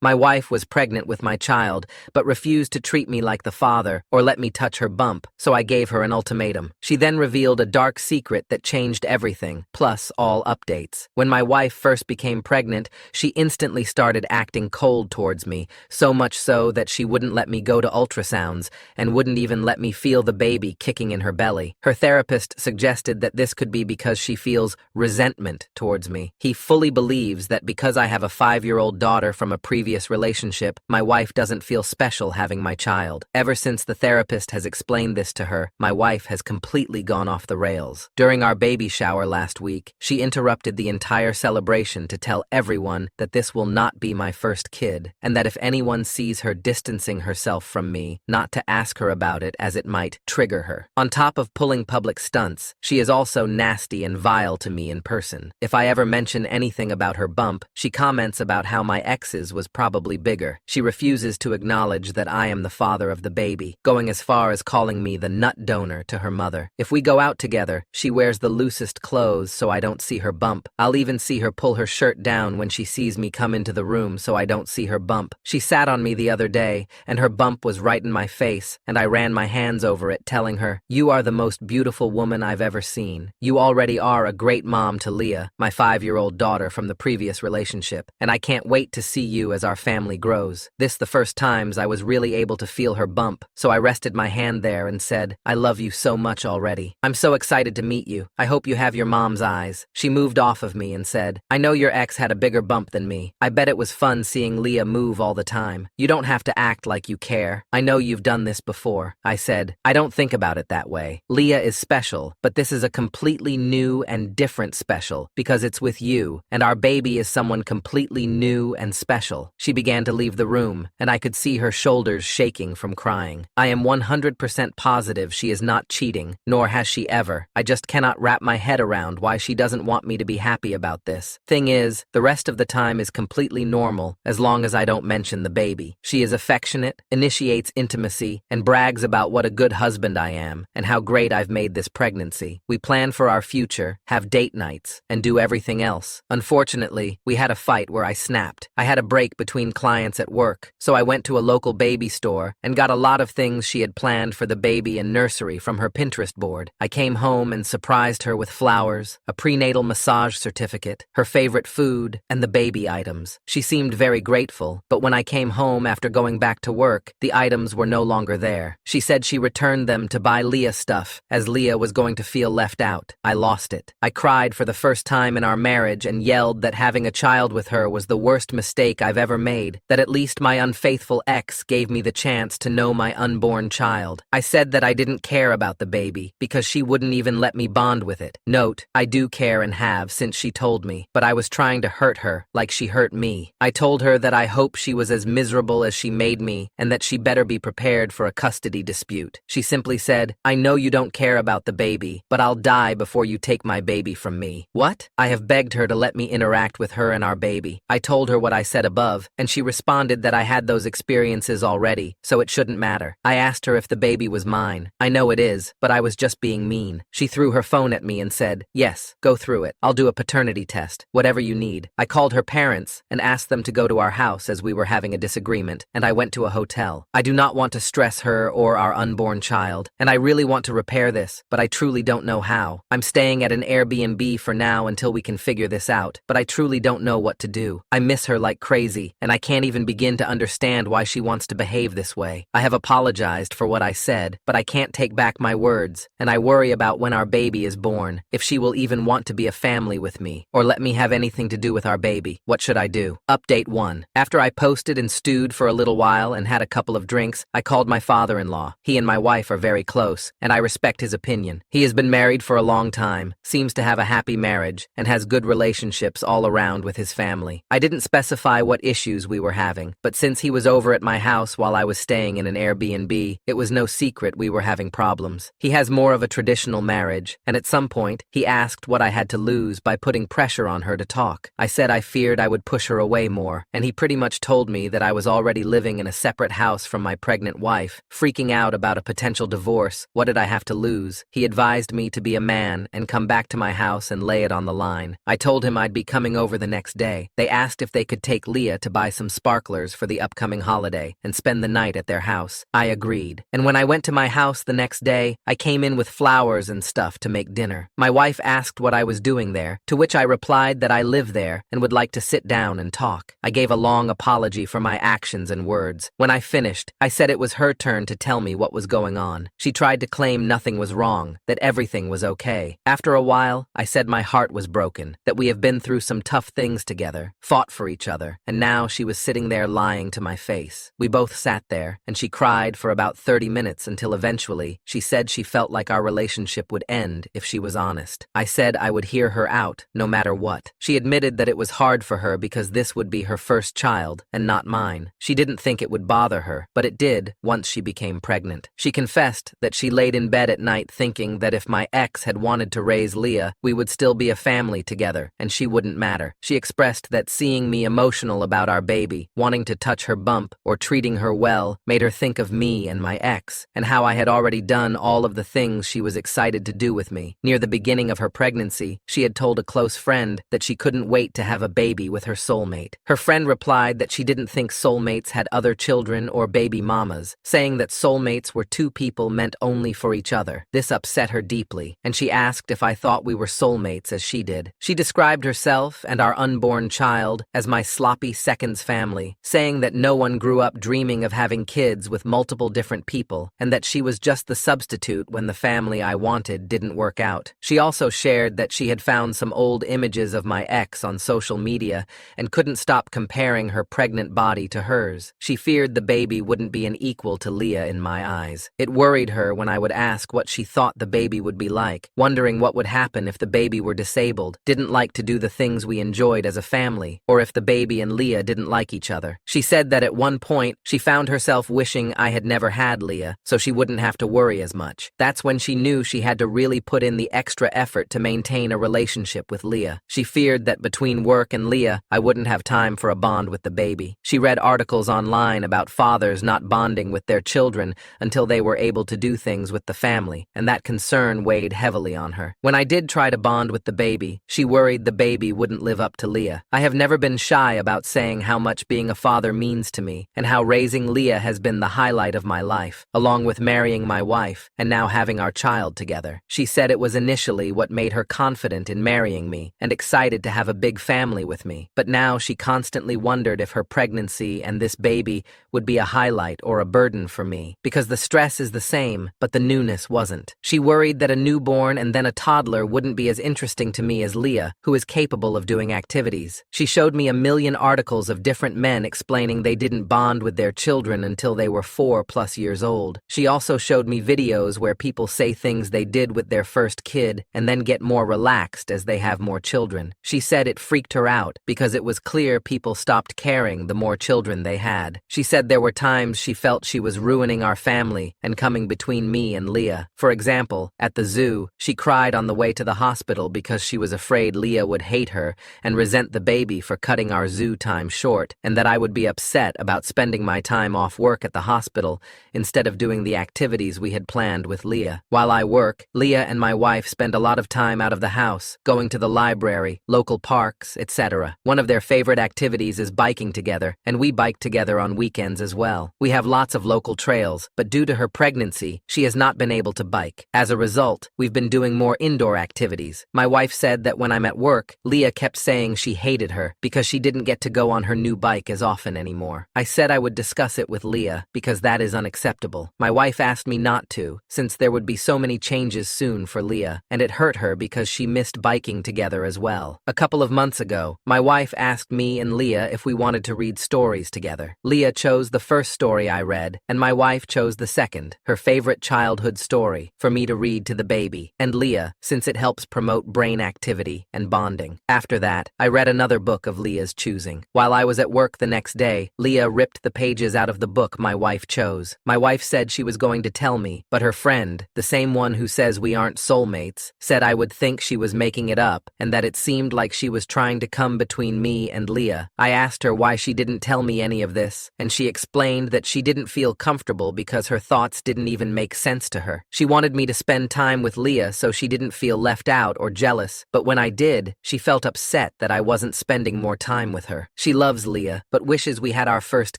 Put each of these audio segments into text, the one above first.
My wife was pregnant with my child, but refused to treat me like the father or let me touch her bump, so I gave her an ultimatum. She then revealed a dark secret that changed everything, plus all updates. When my wife first became pregnant, she instantly started acting cold towards me, so much so that she wouldn't let me go to ultrasounds and wouldn't even let me feel the baby kicking in her belly. Her therapist suggested that this could be because she feels resentment towards me. He fully believes that because I have a 5-year-old daughter from a previous relationship, my wife doesn't feel special having my child. Ever since the therapist has explained this to her, my wife has completely gone off the rails. During our baby shower last week, she interrupted the entire celebration to tell everyone that this will not be my first kid, and that if anyone sees her distancing herself from me, not to ask her about it as it might trigger her. On top of pulling public stunts, she is also nasty and vile to me in person. If I ever mention anything about her bump, she comments about how my ex's was probably bigger. She refuses to acknowledge that I am the father of the baby, going as far as calling me the nut donor to her mother. If we go out together, she wears the loosest clothes so I don't see her bump. I'll even see her pull her shirt down when she sees me come into the room so I don't see her bump. She sat on me the other day, and her bump was right in my face, and I ran my hands over it, telling her, "You are the most beautiful woman I've ever seen. You already are a great mom to Leah, my 5-year-old daughter from the previous relationship, and I can't wait to see you as our family grows." This the first times I was really able to feel her bump, so I rested my hand there and said, "I love you so much already. I'm so excited to meet you. I hope you have your mom's eyes." She moved off of me and said, "I know your ex had a bigger bump than me. I bet it was fun seeing Leah move all the time. You don't have to act like you care. I know you've done this before." I said, "I don't think about it that way. Leah is special, but this is a completely new and different special because it's with you, and our baby is someone completely new and special." She began to leave the room, and I could see her shoulders shaking from crying. I am 100% positive she is not cheating, nor has she ever. I just cannot wrap my head around why she doesn't want me to be happy about this. Thing is, the rest of the time is completely normal as long as I don't mention the baby. She is affectionate, initiates intimacy, and brags about what a good husband I am and how great I've made this pregnancy. We plan for our future, have date nights, and do everything else. Unfortunately, we had a fight where I snapped. I had a break between clients at work, so I went to a local baby store and got a lot of things she had planned for the baby and nursery from her Pinterest board. I came home and surprised her with flowers, a prenatal massage certificate, her favorite food, and the baby items. She seemed very grateful, but when I came home after going back to work, the items were no longer there. She said she returned them to buy Leah stuff, as Leah was going to feel left out. I lost it. I cried for the first time in our marriage and yelled that having a child with her was the worst mistake I've ever made, that at least my unfaithful ex gave me the chance to know my unborn child. I said that I didn't care about the baby because she wouldn't even let me bond with it. Note, I do care and have since she told me, but I was trying to hurt her like she hurt me. I told her that I hope she was as miserable as she made me and that she better be prepared for a custody dispute. She simply said, "I know you don't care about the baby, but I'll die before you take my baby from me." What? I have begged her to let me interact with her and our baby. I told her what I said above, and she responded that I had those experiences already, so it shouldn't matter. I asked her if the baby was mine. "I know it is, but I was just being mean." She threw her phone at me and said, "Yes, go through it. I'll do a paternity test, whatever you need." I called her parents and asked them to go to our house as we were having a disagreement, and I went to a hotel. I do not want to stress her or our unborn child, and I really want to repair this, but I truly don't know how. I'm staying at an Airbnb for now until we can figure this out, but I truly don't know what to do. I miss her like crazy, and I can't even begin to understand why she wants to behave this way. I have apologized for what I said, but I can't take back my words, and I worry about when our baby is born, if she will even want to be a family with me, or let me have anything to do with our baby. What should I do? Update 1. After I posted and stewed for a little while and had a couple of drinks, I called my father-in-law. He and my wife are very close, and I respect his opinion. He has been married for a long time, seems to have a happy marriage, and has good relationships all around with his family. I didn't specify what issues we were having, but since he was over at my house while I was staying in an Airbnb, it was no secret we were having problems. He has more of a traditional marriage, and at some point, he asked what I had to lose by putting pressure on her to talk. I said I feared I would push her away more, and he pretty much told me that I was already living in a separate house from my pregnant wife, freaking out about a potential divorce. What did I have to lose? He advised me to be a man and come back to my house and lay it on the line. I told him I'd be coming over the next day. They asked if they could take Leah to buy buy some sparklers for the upcoming holiday and spend the night at their house. I agreed. And when I went to my house the next day, I came in with flowers and stuff to make dinner. My wife asked what I was doing there, to which I replied that I live there and would like to sit down and talk. I gave a long apology for my actions and words. When I finished, I said it was her turn to tell me what was going on. She tried to claim nothing was wrong, that everything was okay. After a while, I said my heart was broken, that we have been through some tough things together, fought for each other, and now she was sitting there lying to my face. We both sat there, and she cried for about 30 minutes until eventually she said she felt like our relationship would end if she was honest. I said I would hear her out, no matter what. She admitted that it was hard for her because this would be her first child, and not mine. She didn't think it would bother her, but it did once she became pregnant. She confessed that she laid in bed at night thinking that if my ex had wanted to raise Leah, we would still be a family together, and she wouldn't matter. She expressed that seeing me emotional about our baby, wanting to touch her bump, or treating her well, made her think of me and my ex, and how I had already done all of the things she was excited to do with me. Near the beginning of her pregnancy, she had told a close friend that she couldn't wait to have a baby with her soulmate. Her friend replied that she didn't think soulmates had other children or baby mamas, saying that soulmates were two people meant only for each other. This upset her deeply, and she asked if I thought we were soulmates as she did. She described herself and our unborn child as my sloppy seconds family, saying that no one grew up dreaming of having kids with multiple different people, and that she was just the substitute when the family I wanted didn't work out. She also shared that she had found some old images of my ex on social media and couldn't stop comparing her pregnant body to hers. She feared the baby wouldn't be an equal to Leah in my eyes. It worried her when I would ask what she thought the baby would be like, wondering what would happen if the baby were disabled, didn't like to do the things we enjoyed as a family, or if the baby and Leah didn't like each other. She said that at one point, she found herself wishing I had never had Leah, so she wouldn't have to worry as much. That's when she knew she had to really put in the extra effort to maintain a relationship with Leah. She feared that between work and Leah, I wouldn't have time for a bond with the baby. She read articles online about fathers not bonding with their children until they were able to do things with the family, and that concern weighed heavily on her. When I did try to bond with the baby, she worried the baby wouldn't live up to Leah. I have never been shy about saying how much being a father means to me, and how raising Leah has been the highlight of my life, along with marrying my wife, and now having our child together. She said it was initially what made her confident in marrying me, and excited to have a big family with me, but now she constantly wondered if her pregnancy and this baby would be a highlight or a burden for me, because the stress is the same, but the newness wasn't. She worried that a newborn and then a toddler wouldn't be as interesting to me as Leah, who is capable of doing activities. She showed me a million articles of different men explaining they didn't bond with their children until they were 4+ years old. She also showed me videos where people say things they did with their first kid and then get more relaxed as they have more children. She said it freaked her out because it was clear people stopped caring the more children they had. She said there were times she felt she was ruining our family and coming between me and Leah. For example, at the zoo, she cried on the way to the hospital because she was afraid Leah would hate her and resent the baby for cutting our zoo time short, and that I would be upset about spending my time off work at the hospital instead of doing the activities we had planned with Leah. While I work, Leah and my wife spend a lot of time out of the house, going to the library, local parks, etc. One of their favorite activities is biking together, and we bike together on weekends as well. We have lots of local trails, but due to her pregnancy, she has not been able to bike. As a result, we've been doing more indoor activities. My wife said that when I'm at work, Leah kept saying she hated her because she didn't get to go on her new bike as often anymore. I said I would discuss it with Leah because that is unacceptable. My wife asked me not to, since there would be so many changes soon for Leah, and it hurt her because she missed biking together as well. A couple of months ago, my wife asked me and Leah if we wanted to read stories together. Leah chose the first story I read, and my wife chose the second, her favorite childhood story, for me to read to the baby, and Leah, since it helps promote brain activity and bonding. After that, I read another book of Leah's choosing. While I was at work the next day, Leah ripped the pages out of the book my wife chose. My wife said she was going to tell me, but her friend, the same one who says we aren't soulmates, said I would think she was making it up and that it seemed like she was trying to come between me and Leah. I asked her why she didn't tell me any of this, and she explained that she didn't feel comfortable because her thoughts didn't even make sense to her. She wanted me to spend time with Leah so she didn't feel left out or jealous, but when I did, she felt upset that I wasn't spending more time with her. She loves Leah, but wishes we had our first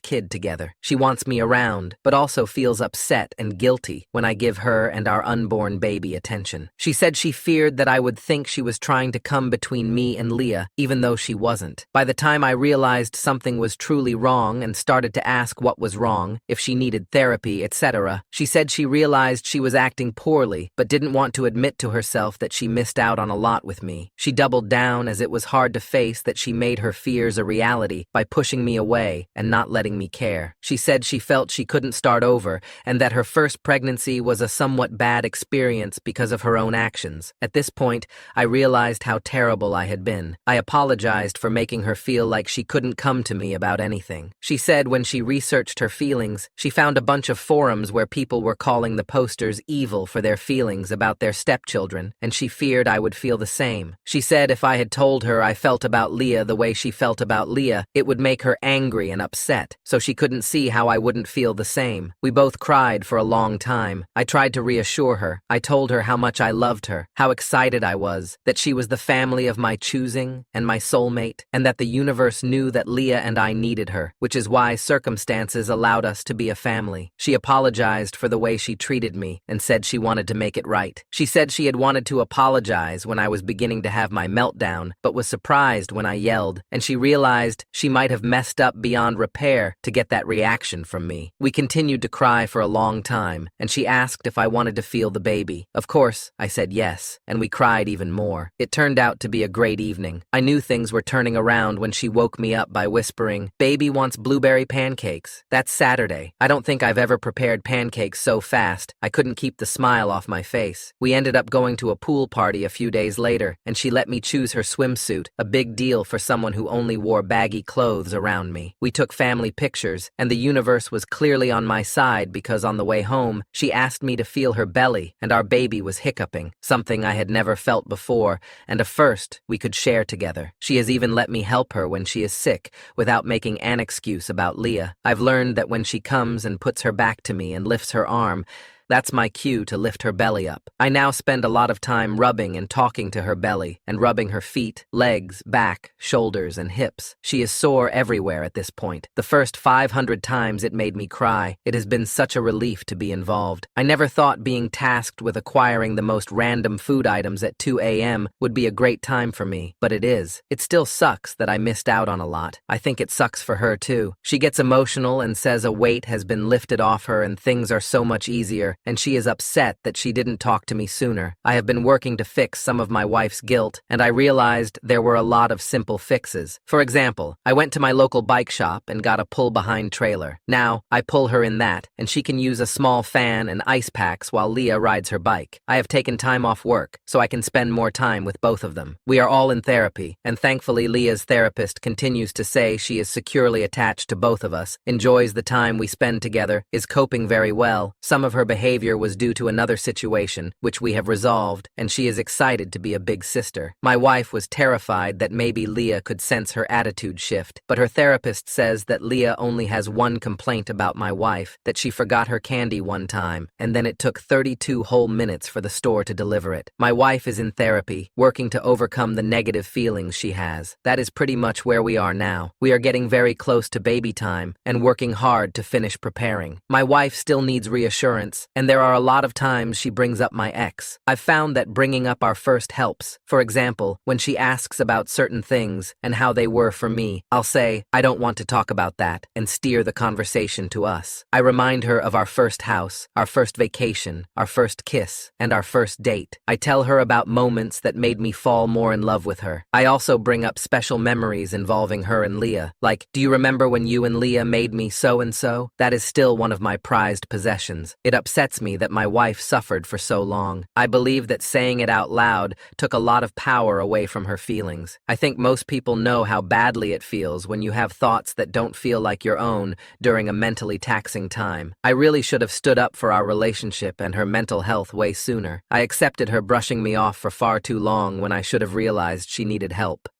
kid together. She wants me around, but also feels upset and guilty when I give her and our unborn baby attention. She said she feared that I would think she was trying to come between me and Leah, even though she wasn't. By the time I realized something was truly wrong and started to ask what was wrong, if she needed therapy, etc., she said she realized she was acting poorly, but didn't want to admit to herself that she missed out on a lot with me. She doubled down as it was hard to face that she made her fears a reality by pushing me away and not letting me care. She said she felt she couldn't start over and that her first pregnancy was a somewhat bad experience because of her own actions. At this point, I realized how terrible I had been. I apologized for making her feel like she couldn't come to me about anything. She said when she researched her feelings, she found a bunch of forums where people were calling the posters evil for their feelings about their stepchildren, and she feared I would feel the same. She said if I had told her I felt about Leah the way she felt about Leah, it would make her angry and upset, so she couldn't see how I wouldn't feel the same. We both cried for a long time. I tried to reassure her. I told her how much I loved her, how excited I was, that she was the family of my choosing and my soulmate, and that the universe knew that Leah and I needed her, which is why circumstances allowed us to be a family. She apologized for the way she treated me and said she wanted to make it right. She said she had wanted to apologize when I was beginning to have my meltdown, but was surprised when I yelled, and she realized she might have messed up beyond repair to get that reaction from me. We continued to cry for a long time, and she asked if I wanted to feel the baby. Of course, I said yes, and we cried even more. It turned out to be a great evening. I knew things were turning around when she woke me up by whispering, "Baby wants blueberry pancakes." That's Saturday. I don't think I've ever prepared pancakes so fast. I couldn't keep the smile off my face. We ended up going to a pool party a few days later, and she let me choose her swimsuit, a big deal for someone who only wore baggy clothes around me. We took family pictures, and the universe was clearly on my side because on the way home, she asked me to feel her belly, and our baby was hiccuping, something I had never felt before, and a first we could share together. She has even let me help her when she is sick, without making an excuse about Leah. I've learned that when she comes and puts her back to me and lifts her arm, that's my cue to lift her belly up. I now spend a lot of time rubbing and talking to her belly, and rubbing her feet, legs, back, shoulders, and hips. She is sore everywhere at this point. The first 500 times it made me cry. It has been such a relief to be involved. I never thought being tasked with acquiring the most random food items at 2 a.m. would be a great time for me, but it is. It still sucks that I missed out on a lot. I think it sucks for her too. She gets emotional and says a weight has been lifted off her and things are so much easier, and she is upset that she didn't talk to me sooner. I have been working to fix some of my wife's guilt, and I realized there were a lot of simple fixes. For example, I went to my local bike shop and got a pull-behind trailer. Now, I pull her in that, and she can use a small fan and ice packs while Leah rides her bike. I have taken time off work, so I can spend more time with both of them. We are all in therapy, and thankfully Leah's therapist continues to say she is securely attached to both of us, enjoys the time we spend together, is coping very well. Some of her behavior was due to another situation, which we have resolved, and she is excited to be a big sister. My wife was terrified that maybe Leah could sense her attitude shift, but her therapist says that Leah only has one complaint about my wife, that she forgot her candy one time, and then it took 32 whole minutes for the store to deliver it. My wife is in therapy, working to overcome the negative feelings she has. That is pretty much where we are now. We are getting very close to baby time, and working hard to finish preparing. My wife still needs reassurance, and there are a lot of times she brings up my ex. I've found that bringing up our first helps. For example, when she asks about certain things and how they were for me, I'll say, "I don't want to talk about that," and steer the conversation to us. I remind her of our first house, our first vacation, our first kiss, and our first date. I tell her about moments that made me fall more in love with her. I also bring up special memories involving her and Leah, like, "Do you remember when you and Leah made me so-and-so?" That is still one of my prized possessions. It upsets me that my wife suffered for so long. I believe that saying it out loud took a lot of power away from her feelings. I think most people know how badly it feels when you have thoughts that don't feel like your own during a mentally taxing time. I really should have stood up for our relationship and her mental health way sooner. I accepted her brushing me off for far too long when I should have realized she needed help.